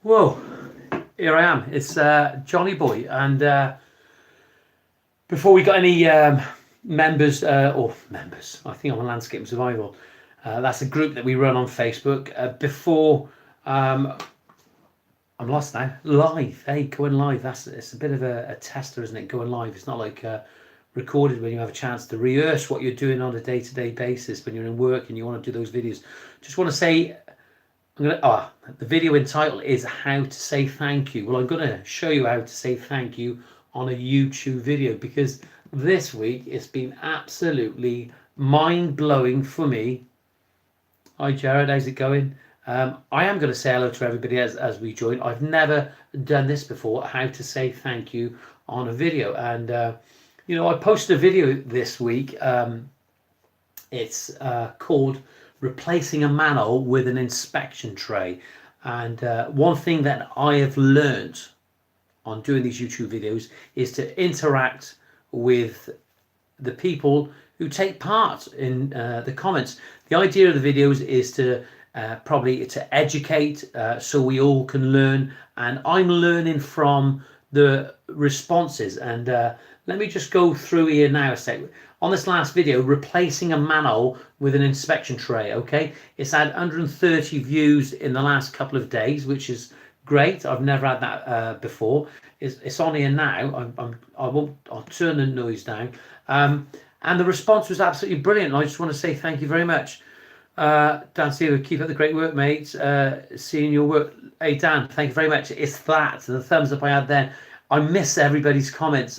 Whoa, here I am. It's Johnyboy, and before we got any members, I think I'm on Landscape and Survival. That's a group that we run on Facebook. Before I'm lost now. Live, hey, going live. It's a bit of a tester, isn't it? Going live. It's not like recorded when you have a chance to rehearse what you're doing on a day-to-day basis when you're in work and you want to do those videos. Just want to say. The video entitled is how to say thank you. Well, I'm going to show you how to say thank you on a YouTube video, because this week it's been absolutely mind-blowing for me. Hi Jared, how's it going? I am going to say hello to everybody as we join. I've never done this before, how to say thank you on a video. And I posted a video this week. It's called replacing a manhole with an inspection tray. And one thing that I have learned on doing these YouTube videos is to interact with the people who take part in the comments. The idea of the videos is to probably to educate, so we all can learn, and I'm learning from the responses. And let me just go through here now a sec. On this last video, replacing a manhole with an inspection tray, okay? It's had 130 views in the last couple of days, which is great. I've never had that before. It's on here now. I'll turn the noise down. And the response was absolutely brilliant. I just want to say thank you very much. Dan Steele, keep up the great work, mate. Seeing your work. Hey, Dan, thank you very much. It's that. The thumbs up I had then. I miss everybody's comments.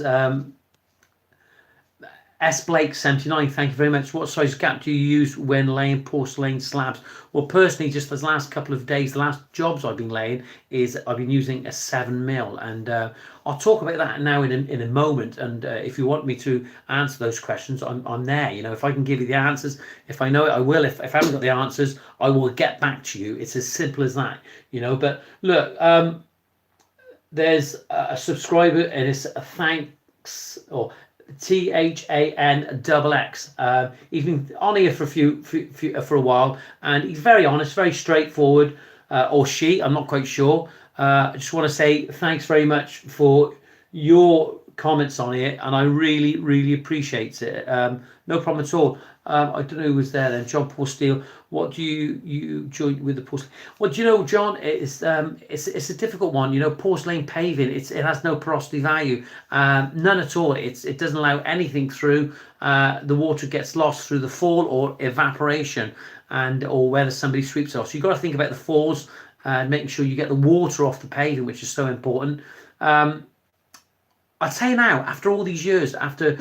S Blake 79, thank you very much. What size gap do you use when laying porcelain slabs? Well, personally, just this last couple of days, the last jobs I've been laying is I've been using a 7mm, and I'll talk about that now in a moment. And if you want me to answer those questions, I'm there. If I can give you the answers, if I know it, I will. If I haven't got the answers, I will get back to you. It's as simple as that. But look, there's a subscriber, and it's a thanks, or THANXX. He's been on here for a while, and he's very honest, very straightforward, or she, I'm not quite sure. I just want to say thanks very much for your comments on it, and I really appreciate it. No problem at all. I don't know who was there then. John Paul Steele, what do you join with the porcelain? Well, do you know, John, it's a difficult one. Porcelain paving, it has no porosity value, none at all. It doesn't allow anything through. The water gets lost through the fall or evaporation, or whether somebody sweeps it off. So you've got to think about the falls, making sure you get the water off the paving, which is so important. I'd say now, after all these years, after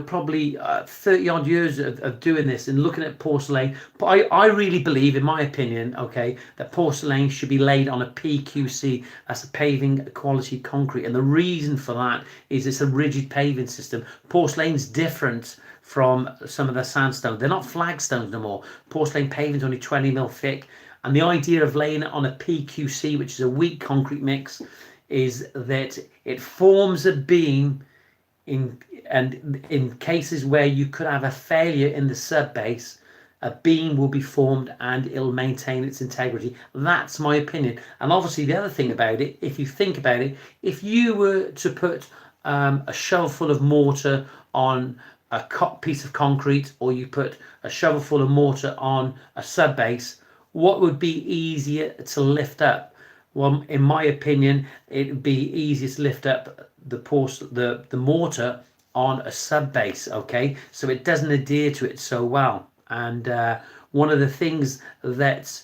probably 30 odd years of doing this and looking at porcelain, but I really believe, in my opinion, okay, that porcelain should be laid on a PQC, that's a paving quality concrete. And the reason for that is it's a rigid paving system. Porcelain's different from some of the sandstone. They're not flagstones no more. Porcelain paving's only 20mm thick. And the idea of laying it on a PQC, which is a weak concrete mix, is that it forms a beam in cases where you could have a failure in the sub base, a beam will be formed and it'll maintain its integrity. That's my opinion. And obviously the other thing about it, if you think about it, if you were to put a shovelful of mortar on a piece of concrete, or you put a shovelful of mortar on a sub base, what would be easier to lift up? Well, in my opinion, it would be easier to lift up the mortar on a sub base, okay? So it doesn't adhere to it so well. And one of the things that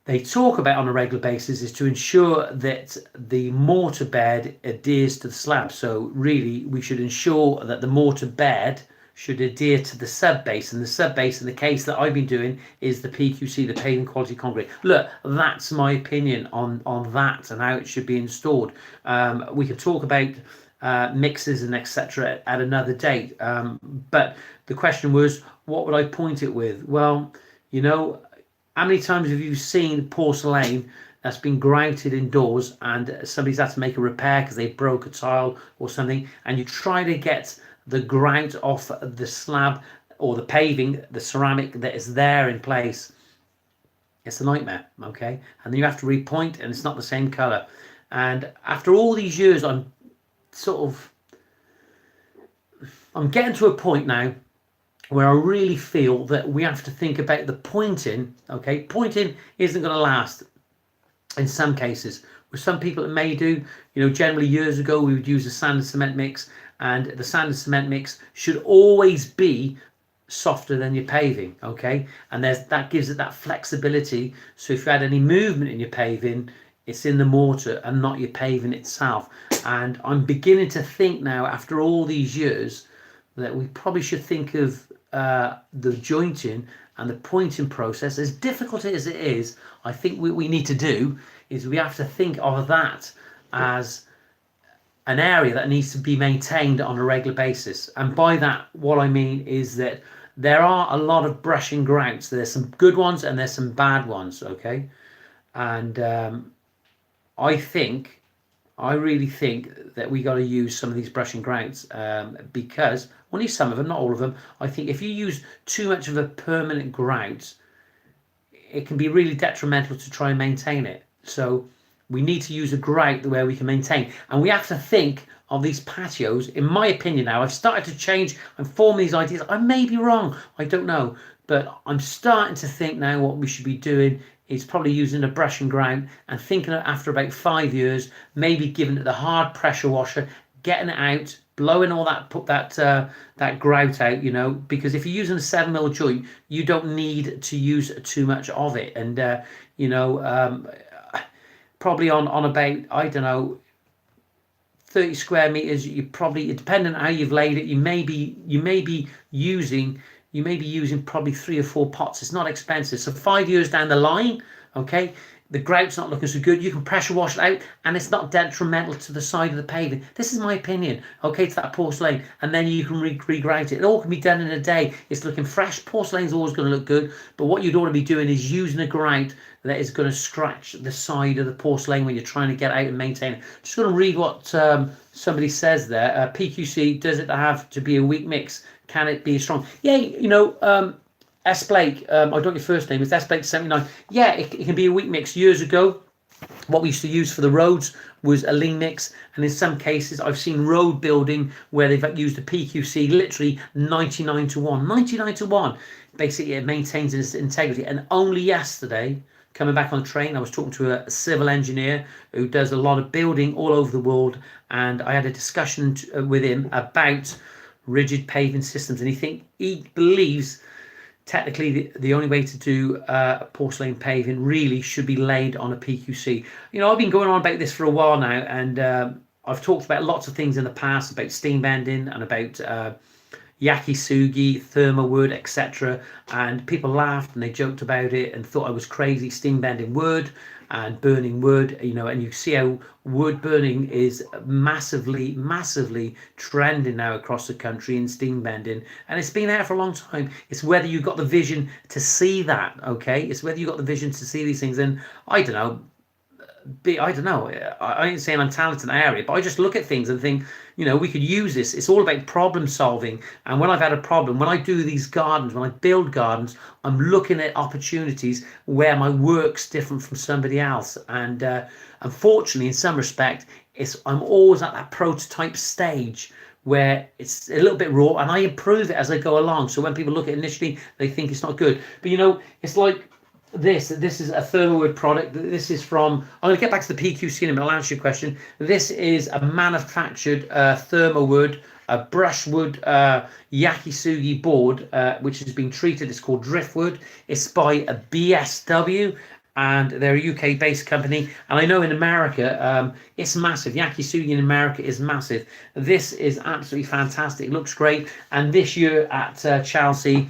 they talk about on a regular basis is to ensure that the mortar bed adheres to the slab. So really, we should ensure that the mortar bed should adhere to the sub base, and the sub base in the case that I've been doing is the PQC, the paving quality concrete. Look, that's my opinion on that and how it should be installed. We could talk about mixes and etc. at another date, but the question was, what would I point it with? Well, how many times have you seen porcelain that's been grouted indoors and somebody's had to make a repair because they broke a tile or something, and you try to get the grout off the slab or the paving, the ceramic that is there in place, It's a nightmare, okay? And then you have to repoint, and it's not the same color. And after all these years, I'm getting to a point now where I really feel that we have to think about the pointing, okay? Pointing isn't going to last in some cases. With some people it may do. Generally years ago we would use a sand and cement mix, and the sand and cement mix should always be softer than your paving, okay? And that gives it that flexibility. So if you had any movement in your paving, it's in the mortar and not your paving itself. And I'm beginning to think now, after all these years, that we probably should think of the jointing and the pointing process, as difficult as it is. I think what we need to do is we have to think of that as an area that needs to be maintained on a regular basis. And by that, what I mean is that there are a lot of brushing grouts. There's some good ones and there's some bad ones, okay? And I really think that we got to use some of these brushing grouts, because only some of them, not all of them. I think if you use too much of a permanent grout, it can be really detrimental to try and maintain it. So we need to use a grout where we can maintain, and we have to think of these patios. In my opinion, now I've started to change and form these ideas. I may be wrong, I don't know, but I'm starting to think now what we should be doing is probably using a brush and grout, and thinking after about 5 years, maybe giving it the hard pressure washer, getting it out, blowing all that, put that grout out, because if you're using a 7mm joint, you don't need to use too much of it. And probably on about, I don't know, 30 square meters, you probably, depending on how you've laid it, you may be using probably 3 or 4 pots. It's not expensive. So 5 years down the line, okay, the grout's not looking so good, you can pressure wash it out, and it's not detrimental to the side of the paving. This is my opinion, okay, to that porcelain. And then you can re-grout it. It all can be done in a day. It's looking fresh. Porcelain's always going to look good, but what you don't want to be doing is using a grout that is going to scratch the side of the porcelain when you're trying to get out and maintain it. Just going to read what somebody says there. PQC, does it have to be a weak mix? Can it be strong? Yeah, S. Blake, I don't know your first name, it's S. Blake 79. Yeah, it can be a weak mix. Years ago, what we used to use for the roads was a lean mix, and in some cases I've seen road building where they've used a PQC literally 99 to 1. 99 to 1. Basically, it maintains its integrity. And only yesterday, coming back on the train, I was talking to a civil engineer who does a lot of building all over the world, and I had a discussion with him about rigid paving systems, and he believes technically the only way to do porcelain paving really should be laid on a PQC. I've been going on about this for a while now, and I've talked about lots of things in the past, about steam bending and about yakisugi, thermowood, etc. And people laughed and they joked about it and thought I was crazy, steam bending wood and burning wood, and you see how wood burning is massively trending now across the country in steam bending, and it's been there for a long time. It's whether you've got the vision to see that, okay? It's whether you've got the vision to see these things. And I don't know, I ain't saying I'm talented in that area, but I just look at things and think, we could use this. It's all about problem solving. And when I've had a problem, when I do these gardens, when I build gardens, I'm looking at opportunities where my work's different from somebody else. And unfortunately, in some respect, I'm always at that prototype stage where it's a little bit raw, and I improve it as I go along. So when people look at it initially, they think it's not good. But it's like this is a thermowood product. This is from, I'm going to get back to the PQC in a minute. I'll answer your question. This is a manufactured thermowood, a brushwood yakisugi board, which has been treated. It's called driftwood. It's by a BSW, and they're a UK based company. And I know in America it's massive. Yakisugi in America is massive. This is absolutely fantastic. It looks great. And this year at Chelsea,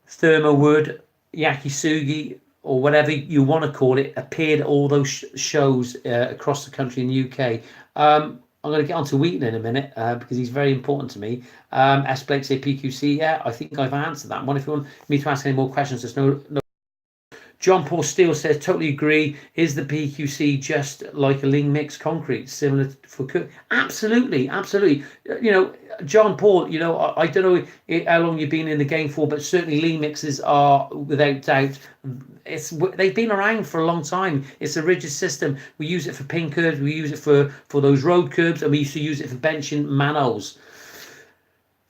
thermowood yakisugi, or whatever you want to call it, appeared at all those shows across the country in the UK. I'm going to get on to Wheaton in a minute because he's very important to me. S. Blake say PQC. Yeah, I think I've answered that one. If you want me to ask any more questions, there's no John Paul Steele says, totally agree. Is the PQC just like a lean mix concrete, similar for cook? Absolutely, absolutely. John Paul, I don't know how long you've been in the game for, but certainly lean mixes are, without doubt, they've been around for a long time. It's a rigid system. We use it for pin curbs, we use it for those road curbs, and we used to use it for benching manholes.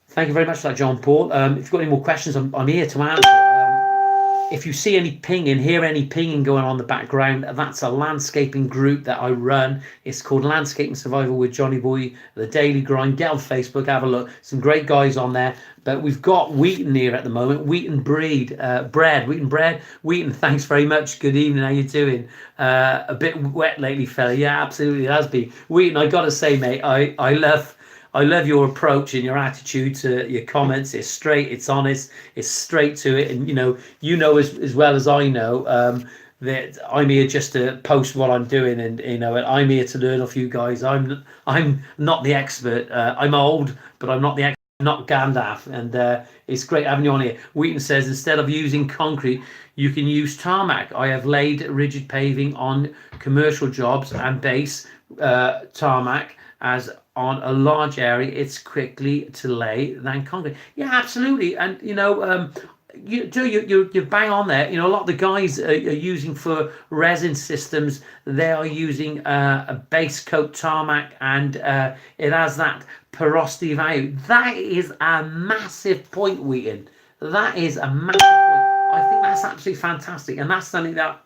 Thank you very much for that, John Paul. If you've got any more questions, I'm here to answer. If you see any pinging, hear any pinging going on in the background, that's a landscaping group that I run. It's called Landscaping Survival with Johnyboy, the Daily Grind. Get on Facebook, have a look. Some great guys on there. But we've got Wheaton here at the moment. Wheaton bread. Wheaton, thanks very much. Good evening. How you doing? A bit wet lately, fella. Yeah, absolutely, it has been. Wheaton, I got to say, mate, I love your approach and your attitude to your comments. It's straight, it's honest, it's straight to it. And you know as well as I know that I'm here just to post what I'm doing, and and I'm here to learn off you guys. I'm not the expert. I'm old, but I'm not the expert. I'm not Gandalf, and it's great having you on here. Wheaton says, instead of using concrete, you can use tarmac. I have laid rigid paving on commercial jobs and base tarmac as on a large area, it's quickly to lay than concrete. Yeah, absolutely. And you bang on there. A lot of the guys are using for resin systems, they are using a base coat tarmac, and it has that porosity value. That is a massive point, Wheaton. That is a massive point. I think that's absolutely fantastic, and that's something that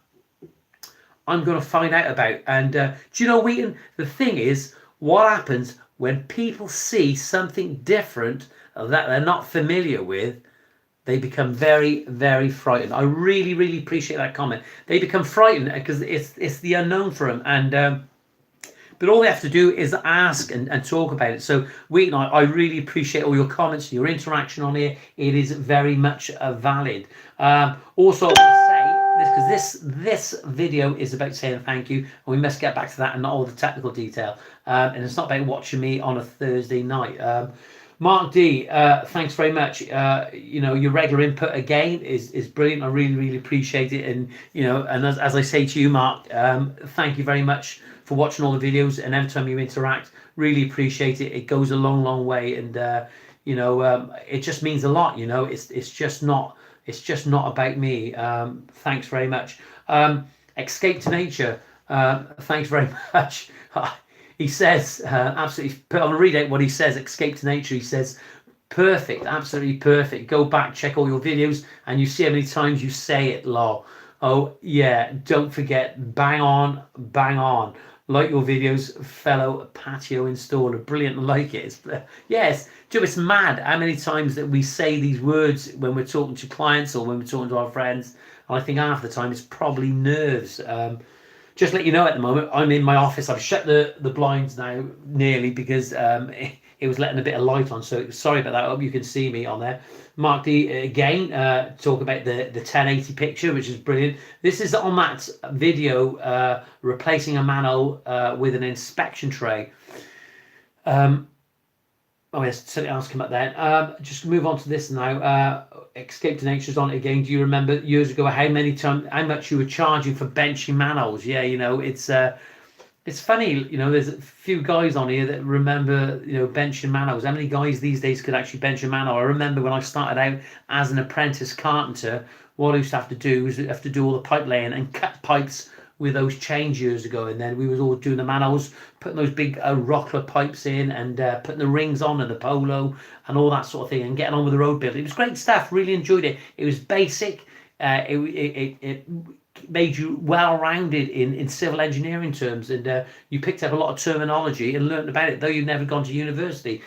I'm going to find out about. And do you know, Wheaton, the thing is, what happens when people see something different that they're not familiar with? They become very, very frightened. I really, really appreciate that comment. They become frightened because it's the unknown for them. And but all they have to do is ask and talk about it. So Wheaton, I really appreciate all your comments, your interaction on here. It is very much valid. Also, I want to say, because this video is about saying thank you, and we must get back to that and not all the technical detail. And it's not about watching me on a Thursday night. Mark D, thanks very much. Your regular input again is brilliant. I really, really appreciate it. And and as I say to you, Mark, thank you very much for watching all the videos, and every time you interact, really appreciate it. It goes a long, long way, and it just means a lot. It's just not about me. Thanks very much. Escape to Nature, thanks very much. He says, absolutely, I'm going to read out what he says. Escape to Nature, he says, perfect, absolutely perfect. Go back, check all your videos, and you see how many times you say it, lol. Oh yeah, don't forget, bang on, bang on. Like your videos, fellow patio installer. Brilliant, like it. Yes, Joe, it's mad how many times that we say these words when we're talking to clients or when we're talking to our friends. And I think half the time it's probably nerves. Just to let you know, at the moment, I'm in my office. I've shut the blinds now, nearly, because it was letting a bit of light on. So sorry about that. I hope you can see me on there. Mark D, again, talk about the 1080 picture, which is brilliant. This is on that video, replacing a manhole with an inspection tray. Oh yes, something else come up then. Just move on to this now. Escape to Nature's on it again. Do you remember years ago how much you were charging for benching manholes? Yeah, it's funny. There's a few guys on here that remember benching manholes. How many guys these days could actually bench a manhole? I remember when I started out as an apprentice carpenter, what I used to have to do was have to do all the pipe laying and cut pipes with those chains years ago, and then we was all doing the manholes, putting those big rockler pipes in, and putting the rings on and the polo and all that sort of thing, and getting on with the road building. It was great stuff. Really enjoyed it. It was basic. It made you well-rounded in civil engineering terms, and you picked up a lot of terminology and learned about it, though you've never gone to university.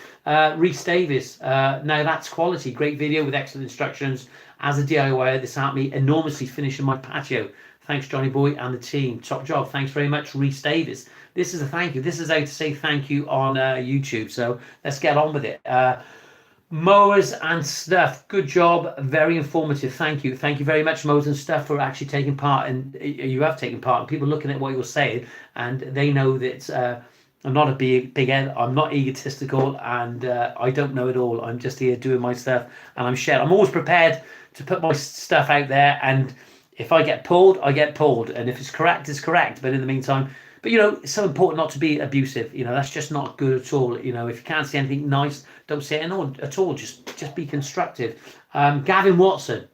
Reese Davis, now that's quality. Great video with excellent instructions. As a DIYer, this helped me enormously finishing my patio. Thanks, Johnyboy and the team. Top job. Thanks very much, Reese Davis. This is a thank you. This is how to say thank you on YouTube. So let's get on with it. Mowers and Stuff. Good job. Very informative. Thank you. Thank you very much, Mowers and Stuff, for actually taking part. And you have taken part. And people looking at what you're saying, and they know that I'm not a big head. I'm not egotistical, and I don't know it all. I'm just here doing my stuff, and I'm sharing. I'm always prepared to put my stuff out there, and if I get pulled, I get pulled, and if it's correct, it's correct. But in the meantime, but it's so important not to be abusive. That's just not good at all. If you can't see anything nice, don't say it at all. Just be constructive. Gavin Watson,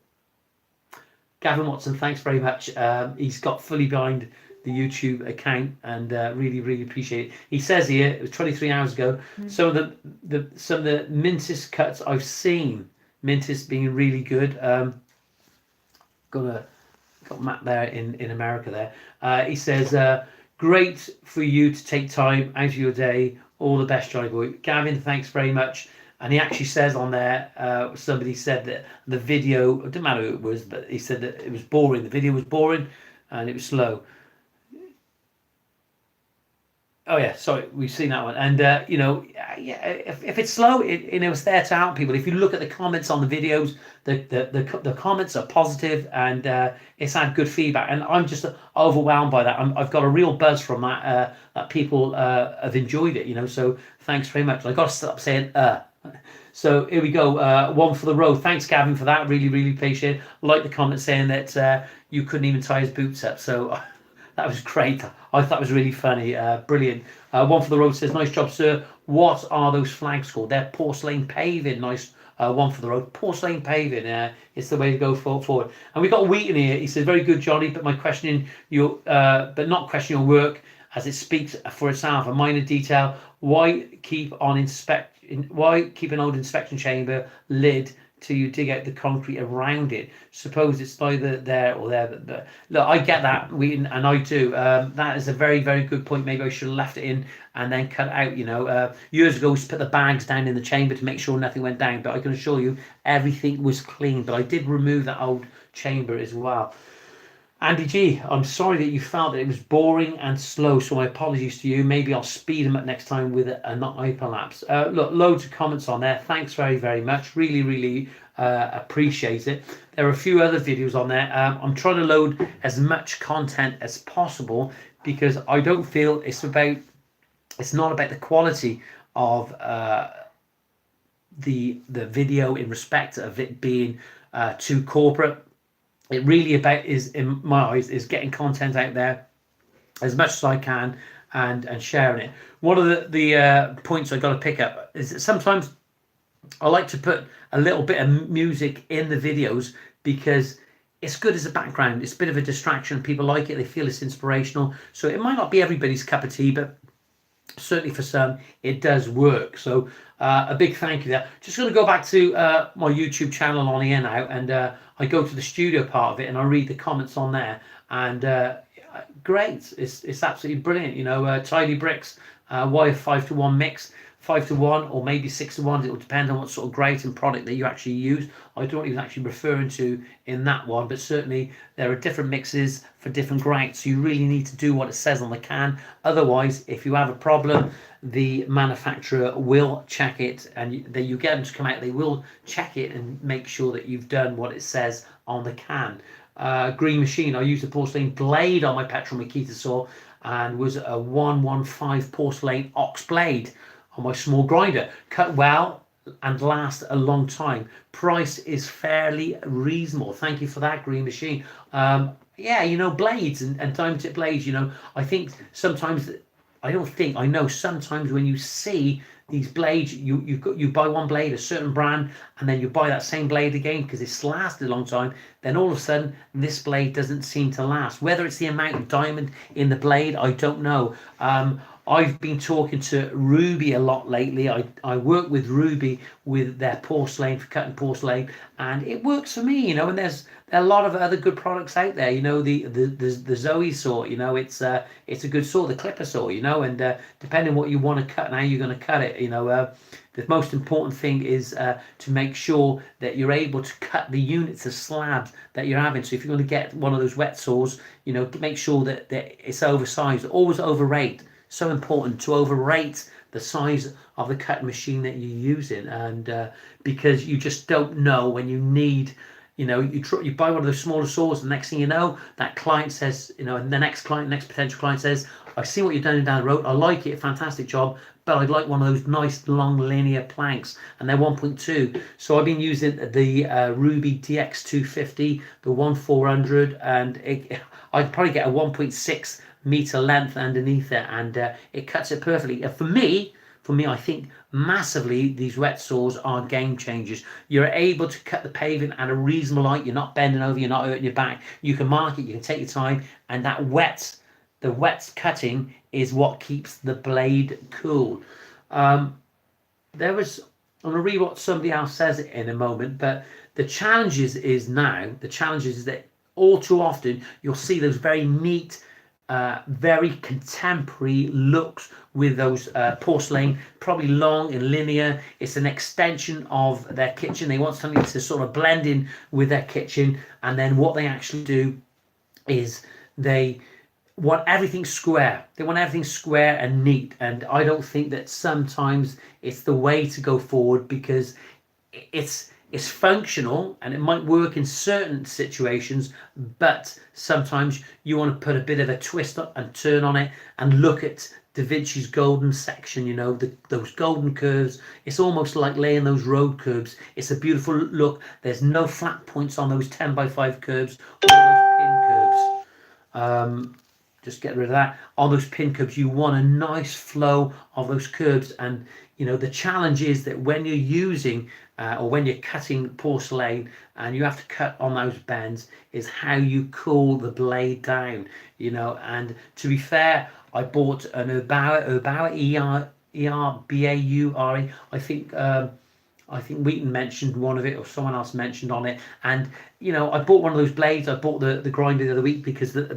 thanks very much. He's got fully behind the YouTube account, and really, really appreciate it. He says here, it was 23 hours ago. Some of the mintest cuts I've seen, mintest being really good. Got Matt there in America there. He says, great for you to take time out of your day. All the best, Johnyboy. Gavin, thanks very much. And he actually says on there, somebody said that the video, it didn't matter who it was, but he said that it was boring. The video was boring and it was slow. Oh yeah, sorry, we've seen that one. And if it's slow, it's there to help people. If you look at the comments on the videos, the comments are positive, and it's had good feedback. And I'm just overwhelmed by that. I've got a real buzz from that. That people have enjoyed it. So thanks very much. I got to stop saying So here we go. One for the road. Thanks, Gavin, for that. Really, really appreciate it. I like the comment saying that you couldn't even tie his boots up. So. That was great. I thought it was really funny. Brilliant. One for the road says, nice job, sir. What are those flags called? They're porcelain paving. Nice. One for the road. Porcelain paving. It's the way to go forward. And we got Wheaton here. He says, very good, Johnny, but not questioning your work as it speaks for itself. A minor detail. Why keep an old inspection chamber lid till you dig out the concrete around it? Suppose it's either there or there. But look, I get that, Wheaton, and I do. That is a very, very good point. Maybe I should have left it in and then cut it out. Years ago, we used to put the bags down in the chamber to make sure nothing went down. But I can assure you, everything was clean. But I did remove that old chamber as well. Andy G, I'm sorry that you felt that it was boring and slow, so my apologies to you. Maybe I'll speed them up next time with a not hyperlapse. Look, loads of comments on there. Thanks very, very much. Really, really appreciate it. There are a few other videos on there. I'm trying to load as much content as possible because I don't feel it's not about the quality of the video in respect of it being too corporate. It really is, in my eyes, is getting content out there as much as I can and sharing it. One of the points I got to pick up is that sometimes I like to put a little bit of music in the videos because it's good as a background. It's a bit of a distraction. People like it. They feel it's inspirational. So it might not be everybody's cup of tea, but certainly for some, it does work. So a big thank you there. Just going to go back to my YouTube channel on here now, and I go to the studio part of it and I read the comments on there, and great. It's absolutely brilliant. Tidy bricks, why a 5-to-1 mix? 5-to-1 or maybe 6-to-1. It will depend on what sort of grate and product that you actually use. I don't even actually referring to in that one, but certainly there are different mixes for different grates. So you really need to do what it says on the can. Otherwise, if you have a problem, the manufacturer will check it, and you get them to come out. They will check it and make sure that you've done what it says on the can. Green machine. I used a porcelain blade on my petrol Makita saw, and was a 115 porcelain ox blade on my small grinder. Cut well and last a long time. Price is fairly reasonable. Thank you for that, Green Machine. Blades and diamond tip blades, I think sometimes, I know sometimes when you see these blades, you buy one blade, a certain brand, and then you buy that same blade again because it's lasted a long time. Then all of a sudden, this blade doesn't seem to last. Whether it's the amount of diamond in the blade, I don't know. I've been talking to Ruby a lot lately. I work with Ruby with their porcelain, for cutting porcelain, and it works for me, and there's a lot of other good products out there. The Zoe saw, it's a good saw, the clipper saw, and depending what you want to cut and how you're going to cut it, the most important thing is to make sure that you're able to cut the units of slabs that you're having. So if you're going to get one of those wet saws, make sure that it's oversized. Always overrate. So important to overrate the size of the cutting machine that you're using, and because you just don't know when you need, you buy one of those smaller saws, the next thing you know, that client says, and the next potential client says, I see what you're doing down the road. I like it. Fantastic job. But I'd like one of those nice long linear planks, and they're 1.2. So I've been using the Ruby DX250, the 1400, and I'd probably get a 1.6 meter length underneath it, and it cuts it perfectly. And for me, I think massively these wet saws are game changers. You're able to cut the paving at a reasonable height. You're not bending over. You're not hurting your back. You can mark it. You can take your time, and the wet cutting is what keeps the blade cool. I'm going to read what somebody else says in a moment, but the challenge is that all too often you'll see those very neat, very contemporary looks with those porcelain, probably long and linear. It's an extension of their kitchen. They want something to sort of blend in with their kitchen, and then what they actually do is they want everything square. They want everything square and neat, and I don't think that sometimes it's the way to go forward, because it's functional and it might work in certain situations, but sometimes you want to put a bit of a twist up and turn on it and look at Da Vinci's golden section, you know, those golden curves. It's almost like laying those road curbs. It's a beautiful look. There's no flat points on those 10x5 curves or those pin curbs. Just get rid of that. On those pin curbs, you want a nice flow of those curbs. And you know, the challenge is that when you're using or when you're cutting porcelain and you have to cut on those bends, is how you cool the blade down, you know. And to be fair, I bought an Erbaue ERBAURE. I think Wheaton mentioned one of it, or someone else mentioned on it. And you know, I bought one of those blades. I bought the grinder the other week because the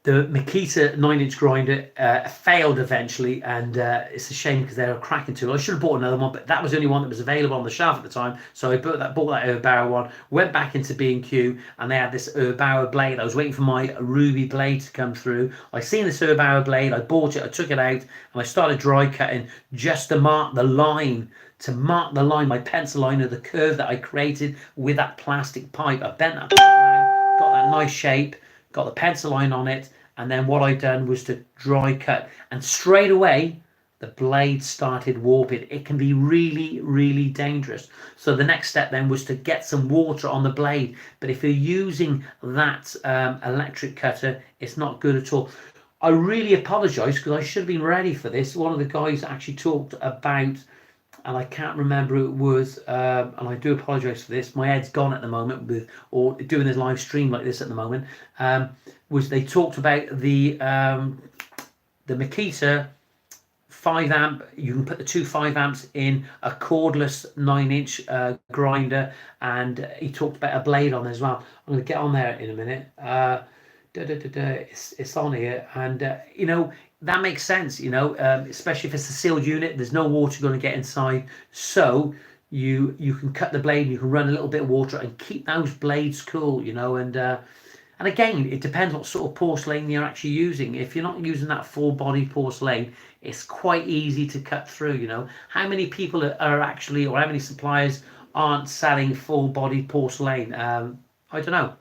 Makita 9-inch grinder failed eventually, and it's a shame because they're a cracking tool. I should have bought another one, but that was the only one that was available on the shelf at the time. So I bought that Erbaue one, went back into B&Q, and they had this Erbaue blade. I was waiting for my Ruby blade to come through. I seen this Erbaue blade, I bought it, I took it out, and I started dry cutting just to mark the line, my pencil line of the curve that I created with that plastic pipe. I bent that pipe around, got that nice shape, got the pencil line on it, and then what I done was to dry cut, and straight away the blade started warping. It can be really, really dangerous. So the next step then was to get some water on the blade. But if you're using that electric cutter, it's not good at all. I really apologize because I should have been ready for this. One of the guys actually talked about, and I can't remember who it was, and I do apologise for this. My head's gone at the moment with or doing this live stream like this at the moment. Was they talked about the Makita 5 amp. You can put the two 5 amps in a cordless 9-inch grinder, and he talked about a blade on there as well. I'm going to get on there in a minute. It's on here, and you know, that makes sense, you know, especially if it's a sealed unit. There's no water going to get inside, so you can cut the blade, you can run a little bit of water and keep those blades cool, you know. And again, it depends what sort of porcelain you're actually using. If you're not using that full body porcelain, it's quite easy to cut through, you know. How many people are actually, or how many suppliers aren't selling full body porcelain? I don't know.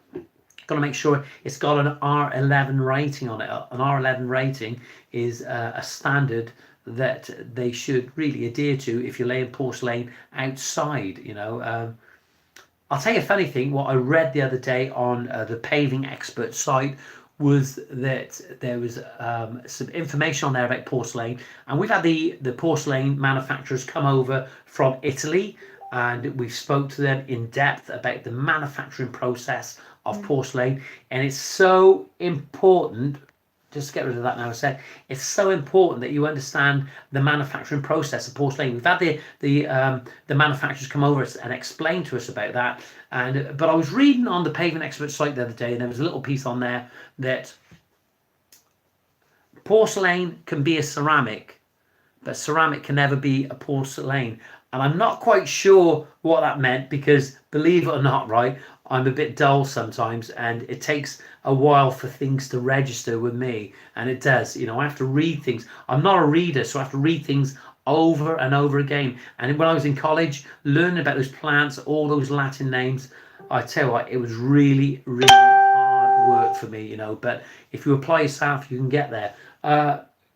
Got to make sure it's got an R11 rating on it. An R11 rating is a standard that they should really adhere to if you're laying porcelain outside, you know. I'll tell you a funny thing. What I read the other day on the paving expert site was that there was some information on there about porcelain, and we've had the porcelain manufacturers come over from Italy, and we spoke to them in depth about the manufacturing process of porcelain. And it's so important, just get rid of that now a sec, it's so important that you understand the manufacturing process of porcelain. We've had the manufacturers come over and explain to us about that. But I was reading on the paving expert site the other day, and there was a little piece on there that porcelain can be a ceramic, but ceramic can never be a porcelain. And I'm not quite sure what that meant, because believe it or not, right, I'm a bit dull sometimes, and it takes a while for things to register with me. And it does, you know, I have to read things. I'm not a reader, so I have to read things over and over again. And when I was in college, learning about those plants, all those Latin names, I tell you what, it was really, really hard work work for me, you know. But if you apply yourself, you can get there.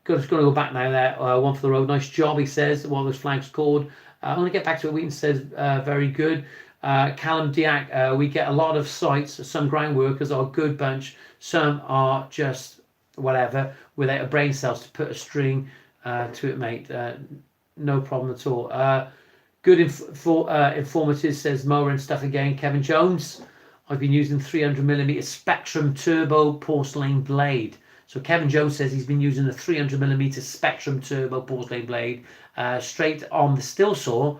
Just going to go back now there. One for the road. Nice job, he says. One of those flags called. I'm going to get back to it. Wheaton says, very good. Callum Diak, we get a lot of sites. Some ground workers are a good bunch. Some are just whatever, without a brain cells to put a string to it, mate. No problem at all. Good informative, says Mower and stuff again. Kevin Jones, I've been using 300mm Spectrum Turbo Porcelain blade. So Kevin Jones says he's been using the 300mm Spectrum Turbo Porcelain blade straight on the still saw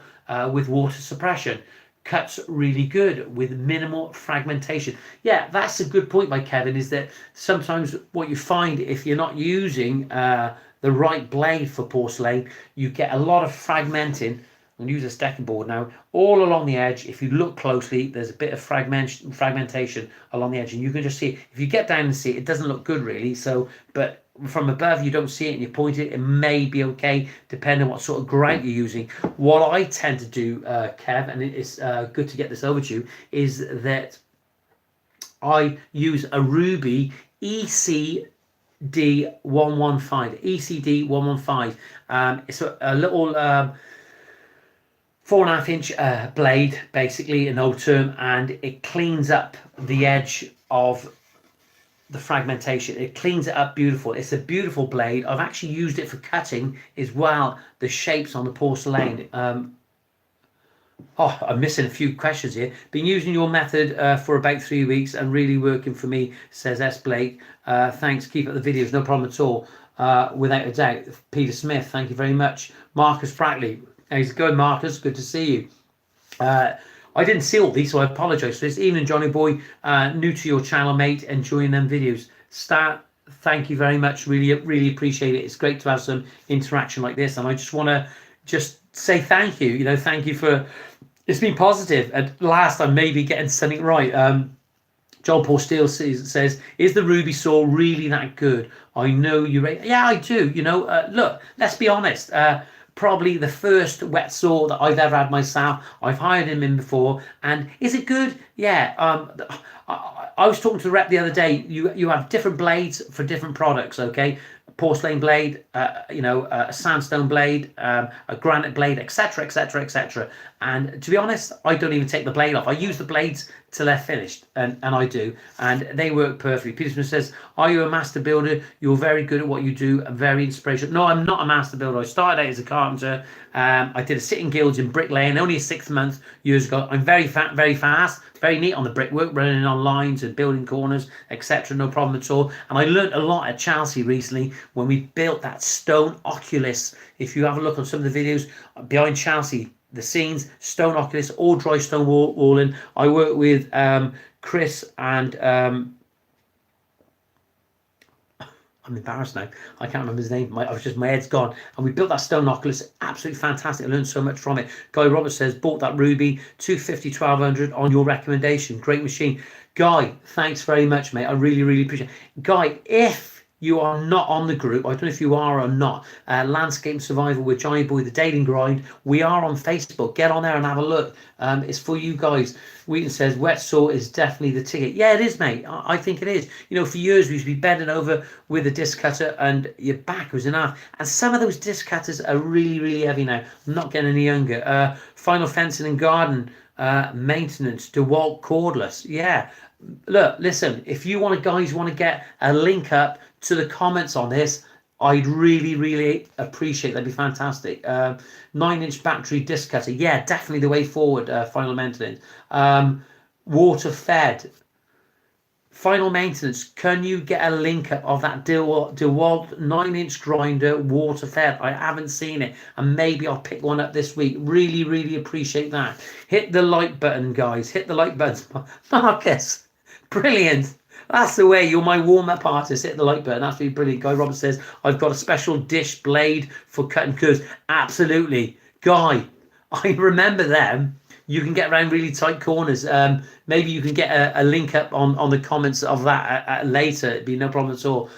with water suppression. Cuts really good with minimal fragmentation. Yeah, that's a good point by Kevin, is that sometimes what you find, if you're not using the right blade for porcelain, you get a lot of fragmenting. I'm going to use a stacking board now. All along the edge, if you look closely, there's a bit of fragmentation along the edge, and you can just see it. If you get down and see it, it doesn't look good really. So, but from above, you don't see it and you point it, it may be okay, depending on what sort of grout you're using. What I tend to do, Kev, and it's good to get this over to you, is that I use a Ruby ECD115. ECD115. It's a little 4.5 inch blade, basically, an old term, and it cleans up the edge of the fragmentation. It cleans it up beautiful. It's a beautiful blade. I've actually used it for cutting as well, the shapes on the porcelain. I'm missing a few questions here. Been using your method for about 3 weeks and really working for me, says S. Blake. Thanks, keep up the videos, no problem at all. Without a doubt. Peter Smith, thank you very much. Marcus Brackley, how's it going, Marcus? Good to see you. I didn't see all these, so I apologise for this. Evening, Johnyboy, new to your channel, mate, enjoying them videos. Stat, thank you very much, really appreciate it. It's great to have some interaction like this, and I just want to say thank you. You know, thank you for, it's been positive. At last, I'm maybe getting something right. John Paul Steele says, is the Ruby saw really that good? I know you rate. Yeah, I do. You know, look, let's be honest. Probably the first wet saw that I've ever had myself. I've hired him in before, and is it good? Yeah. I was talking to the rep the other day. You have different blades for different products. Okay, porcelain blade, a sandstone blade, a granite blade, etc., etc., etc. And to be honest, I don't even take the blade off. I use the blades till they're finished, and I do, and they work perfectly. Peter Smith says, are you a master builder? You're very good at what you do and very inspirational. No, I'm not a master builder. I started out as a carpenter. I did a sitting guilds in bricklaying only a 6 month years ago. I'm very fast, very neat on the brickwork, running on lines and building corners, etc. No problem at all. And I learned a lot at Chelsea recently when we built that stone oculus. If you have a look on some of the videos behind Chelsea, the scenes, stone oculus, all dry stone walling. I work with Chris and I'm embarrassed now. I can't remember his name. My head's gone. And we built that stone oculus. Absolutely fantastic. I learned so much from it. Guy Roberts says, bought that Ruby 250 1200 on your recommendation. Great machine. Guy, thanks very much, mate. I really appreciate it. Guy, if you are not on the group, I don't know if you are or not, Landscape Survival with Johnyboy, the Dating Grind, we are on Facebook. Get on there and have a look. It's for you guys. Wheaton says, wet saw is definitely the ticket. Yeah, it is, mate. I think it is. You know, for years we used to be bending over with a disc cutter and your back was enough. And some of those disc cutters are really heavy now. I'm not getting any younger. Final fencing and garden maintenance, DeWalt cordless. Yeah. Look, listen, if you guys want to get a link up to the comments on this, I'd really appreciate it. That'd be fantastic. 9-inch battery disc cutter. Yeah, definitely the way forward. Final maintenance. Water fed. Final maintenance. Can you get a link up of that DeWalt 9-inch grinder, water fed? I haven't seen it, and maybe I'll pick one up this week. Really appreciate that. Hit the like button, guys. Hit the like button. Marcus. Brilliant. That's the way. You're my warm-up artist. Hit the like button. That's really brilliant. Guy Roberts says, I've got a special dish blade for cutting curves. Absolutely. Guy, I remember them. You can get around really tight corners. Maybe you can get a link up on the comments of that later. It'd be no problem at all.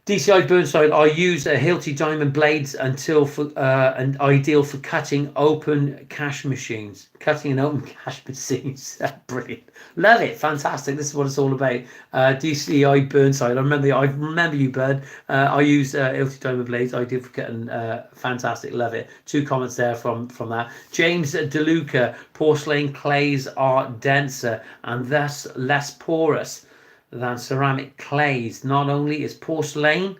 DCI Burnside, I use a Hilti diamond blades and ideal for cutting open cash machines. Cutting and open cash machines. Brilliant. Love it. Fantastic. This is what it's all about. DCI Burnside. I remember you, bud. I use Hilti diamond blades, ideal for cutting. Fantastic. Love it. 2 comments there from that. James DeLuca, porcelain clays are denser and thus less porous than ceramic clays. Not only is porcelain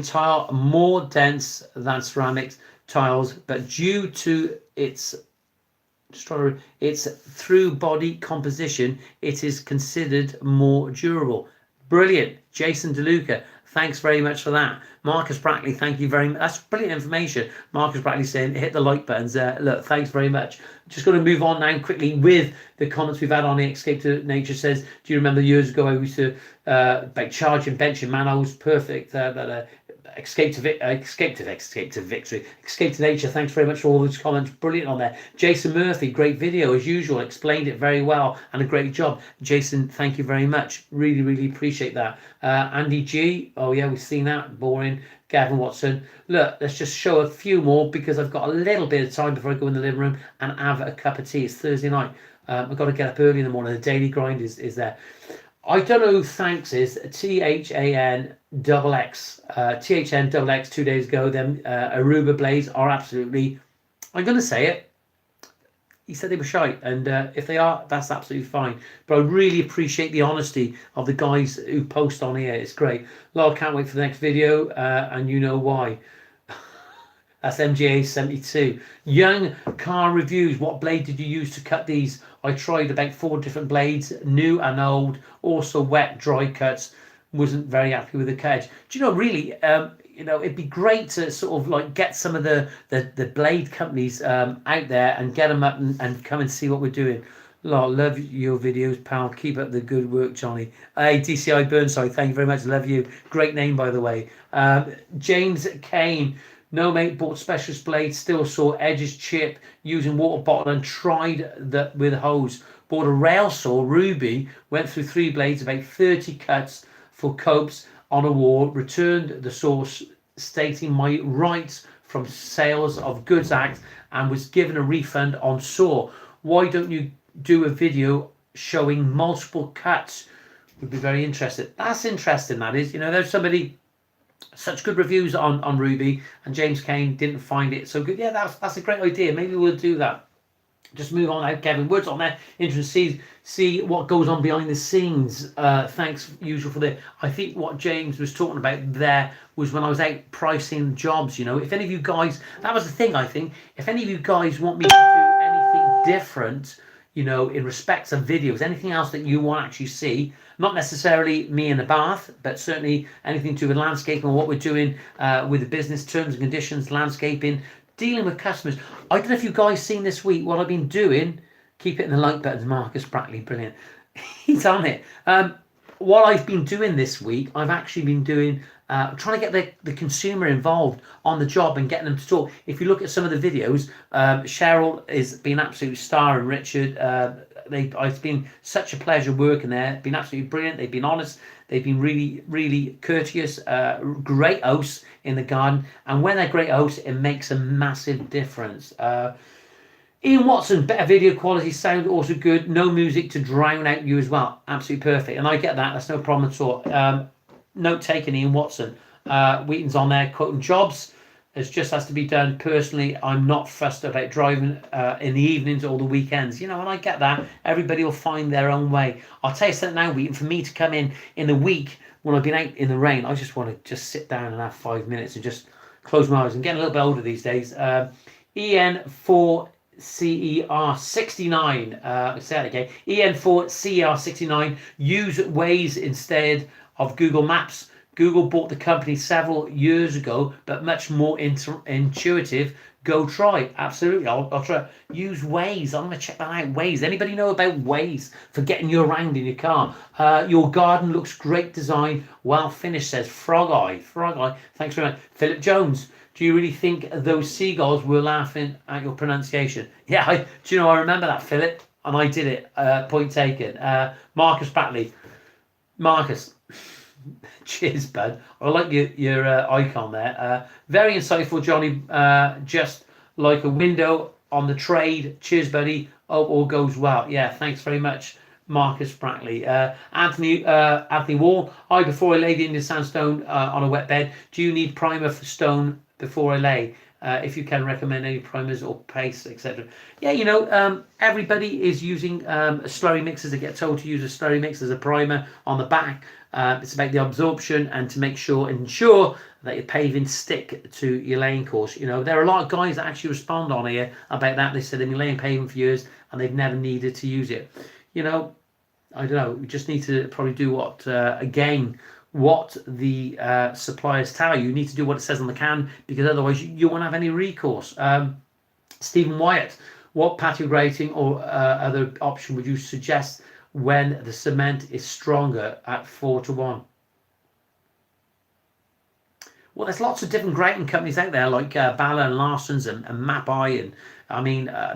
tile more dense than ceramic tiles, but due to its through body composition, it is considered more durable. Brilliant. Jason DeLuca, thanks very much for that. Marcus Brackley, thank you very much. That's brilliant information. Marcus Brackley saying hit the like buttons. Look, thanks very much. Just going to move on now quickly with the comments we've had on it. Escape to Nature says, do you remember years ago I used to charging, benching, manos, perfect. Escape to victory. Escape to Nature, thanks very much for all those comments. Brilliant on there. Jason Murphy, great video as usual, explained it very well and a great job. Jason, thank you very much. Really, really appreciate that. Andy G, oh yeah, we've seen that. Boring. Gavin Watson, look, let's just show a few more because I've got a little bit of time before I go in the living room and have a cup of tea. It's Thursday night. I've got to get up early in the morning. The daily grind is there. I don't know who thanks is. THANXX. THNXX 2 days ago. Them Aruba blades are absolutely, I'm going to say it. He said they were shite, and if they are, that's absolutely fine. But I really appreciate the honesty of the guys who post on here. It's great. Lol, can't wait for the next video, and you know why. That's MGA72. Young car reviews. What blade did you use to cut these? I tried about 4 different blades, new and old, also wet, dry cuts. Wasn't very happy with the cage. Do you know, really, it'd be great to sort of like get some of the blade companies out there and get them up and come and see what we're doing. Love your videos, pal. Keep up the good work, Johnny. Hey, DCI Burnside, thank you very much. Love you. Great name, by the way. James Kane. No, mate, bought specialist blades, still saw edges chip using water bottle and tried that with hose. Bought a rail saw, Ruby, went through 3 blades, about 30 cuts for copes on a wall, returned the source stating my rights from Sales of Goods Act and was given a refund on saw. Why don't you do a video showing multiple cuts? Would be very interested. That's interesting, that is. There's somebody, such good reviews on Ruby, and James Kane didn't find it so good. Yeah, that's a great idea. Maybe we'll do that. Just move on out. Kevin Woods on there. Interesting. See what goes on behind the scenes. Thanks, usual, for the. I think what James was talking about there was when I was out pricing jobs. If any of you guys, that was the thing. I think if any of you guys want me to do anything different, in respects of videos, anything else that you want to actually see, not necessarily me in the bath, but certainly anything to do with landscaping or what we're doing with the business terms and conditions, landscaping, dealing with customers. I don't know if you guys seen this week what I've been doing. Keep hitting the like buttons, Marcus Brackley, brilliant. He's on it. What I've been doing this week, I've actually been doing, trying to get the consumer involved on the job and getting them to talk. If you look at some of the videos, Cheryl has been absolute star, and Richard, it's been such a pleasure working there. Been absolutely brilliant. They've been honest. They've been really, really courteous. Great hosts in the garden. And when they're great hosts, it makes a massive difference. Ian Watson, better video quality, sound also good. No music to drown out you as well. Absolutely perfect. And I get that. That's no problem at all. Note taken, Ian Watson. Wheaton's on there quoting jobs. It just has to be done. Personally, I'm not fussed about driving in the evenings or the weekends. And I get that. Everybody will find their own way. I'll tell you something now, Wheaton. For me to come in the week when I've been out in the rain, I just want to just sit down and have 5 minutes and just close my eyes. I'm getting a little bit older these days. EN4CER69. Let's say that again. EN4CER69. Use Waze instead of Google Maps. Google bought the company several years ago, but much more intuitive. Go try. Absolutely. I'll try. Use Waze. I'm going to check that out. Waze. Anybody know about Waze for getting you around in your car? Your garden looks great design. Well finished, says Frog Eye. Frog Eye. Thanks very much. Philip Jones. Do you really think those seagulls were laughing at your pronunciation? Yeah, I remember that, Philip, and I did it. Point taken. Marcus Batley. Marcus, Cheers, bud. I like your icon there. Very insightful, Johnny. Just like a window on the trade. Cheers, buddy. Hope all goes well. Yeah, thanks very much, Marcus Brackley. Anthony Wall. Hi, before I lay the Indian sandstone on a wet bed, do you need primer for stone before I lay? If you can recommend any primers or paste, etc. Yeah, everybody is using slurry mixers. They get told to use a slurry mix as a primer on the back. It's about the absorption and to ensure that your paving stick to your laying course. There are a lot of guys that actually respond on here about that. They said they've been laying paving for years and they've never needed to use it. I don't know. We just need to probably do what the suppliers tell you. You need to do what it says on the can, because otherwise you won't have any recourse. Stephen Wyatt, what patio grating or other option would you suggest when the cement is stronger at 4:1? Well, there's lots of different grating companies out there, like Bala and Larson's and Mapai, and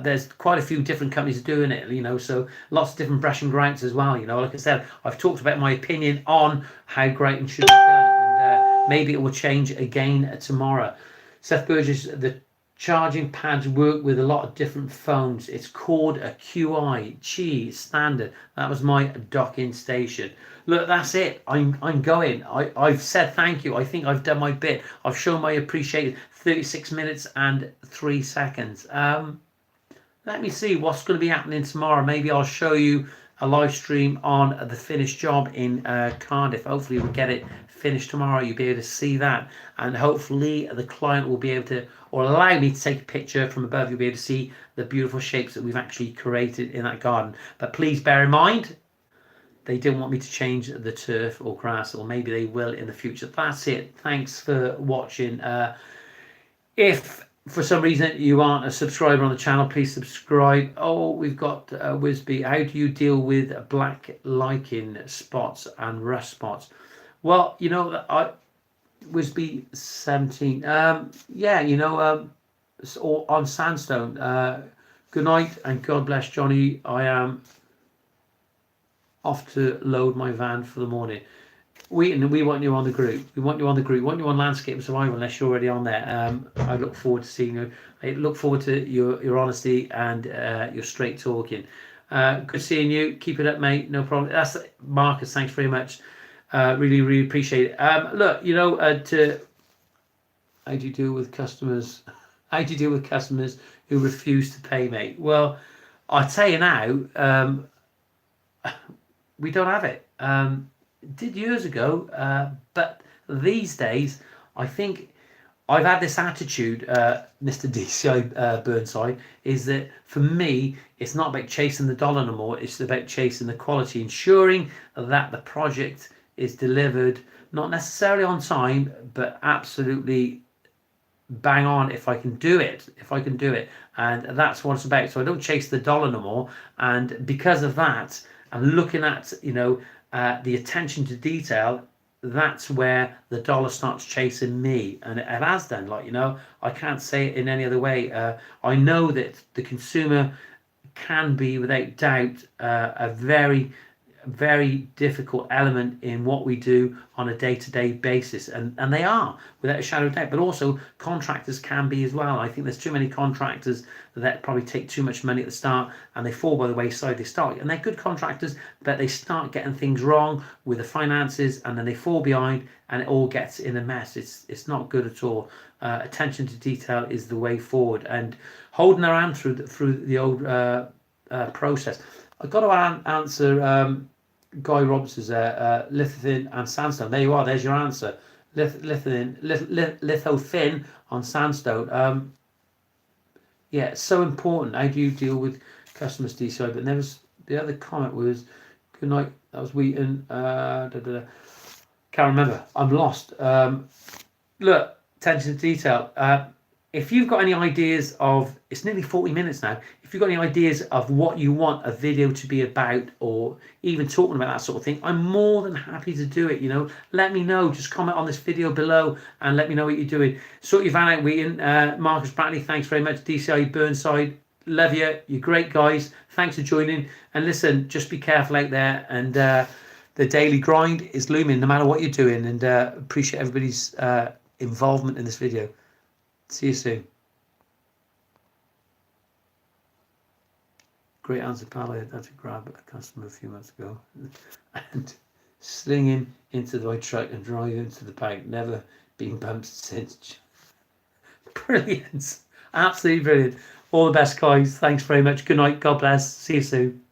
there's quite a few different companies doing it, so lots of different brush and grates as well. Like I said, I've talked about my opinion on how grating should be done, and maybe it will change again tomorrow. Seth Burgess, the charging pads work with a lot of different phones. It's called a QI standard. That was my docking station. Look, that's it. I'm going. I've said thank you. I think I've done my bit. I've shown my appreciation. 36 minutes and 3 seconds. Let me see what's going to be happening tomorrow. Maybe I'll show you a live stream on the finished job in Cardiff. Hopefully we'll get it finished tomorrow. You'll be able to see that, and hopefully the client will be able to, or allow me to take a picture from above. You'll be able to see the beautiful shapes that we've actually created in that garden. But please bear in mind, they didn't want me to change the turf or grass, or maybe they will in the future. That's it. Thanks for watching. If for some reason you aren't a subscriber on the channel, please subscribe. Oh, we've got Wisby. How do you deal with black lichen spots and rust spots? Well, Wisby 17. It's all on sandstone. Good night and God bless, Johnny. I am off to load my van for the morning. We want you on the group. We want you on the group. We want you on Landscape Survival, unless you're already on there. I look forward to seeing you. I look forward to your honesty and your straight talking. Good seeing you. Keep it up, mate. No problem. That's Marcus. Thanks very much. Really, really appreciate it. Look, how do you deal with customers? How do you deal with customers who refuse to pay, mate? Well, I tell you now, we don't have it. Did years ago, but these days, I think I've had this attitude, Mr. DCI Burnside, is that for me, it's not about chasing the dollar no more. It's about chasing the quality, ensuring that the project is delivered, not necessarily on time, but absolutely bang on if I can do it. And that's what it's about. So I don't chase the dollar no more. And because of that, and looking at, the attention to detail, that's where the dollar starts chasing me, and it has done. I can't say it in any other way. I know that the consumer can be, without doubt, a very, very difficult element in what we do on a day-to-day basis, and they are, without a shadow of doubt. But also contractors can be as well. I think there's too many contractors that probably take too much money at the start and they fall by the wayside. They start, and they're good contractors, but they start getting things wrong with the finances, and then they fall behind and it all gets in a mess. It's not good at all. Attention to detail is the way forward, and holding their hand through the old process. I've got to answer Guy Robinson's litho-thin and sandstone. There you are. There's your answer. Litho-thin on sandstone. Yeah, it's so important. How do you deal with customers DCI? But there was the other comment was, good night. That was Wheaton. Can't remember. I'm lost. Look, attention to detail. If you've got any ideas of, it's nearly 40 minutes now, if you've got any ideas of what you want a video to be about, or even talking about that sort of thing, I'm more than happy to do it. Let me know. Just comment on this video below and let me know what you're doing. Sort your van out, Wheaton. Marcus Bradley, thanks very much. DCI Burnside, love you. You're great guys. Thanks for joining. And listen, just be careful out there, and the daily grind is looming no matter what you're doing, and appreciate everybody's involvement in this video. See you soon. Great answer, pal. I had to grab a customer a few months ago and sling him into my truck and drive him to the bank. Never been bumped since. Brilliant. Absolutely brilliant. All the best, guys. Thanks very much. Good night. God bless. See you soon.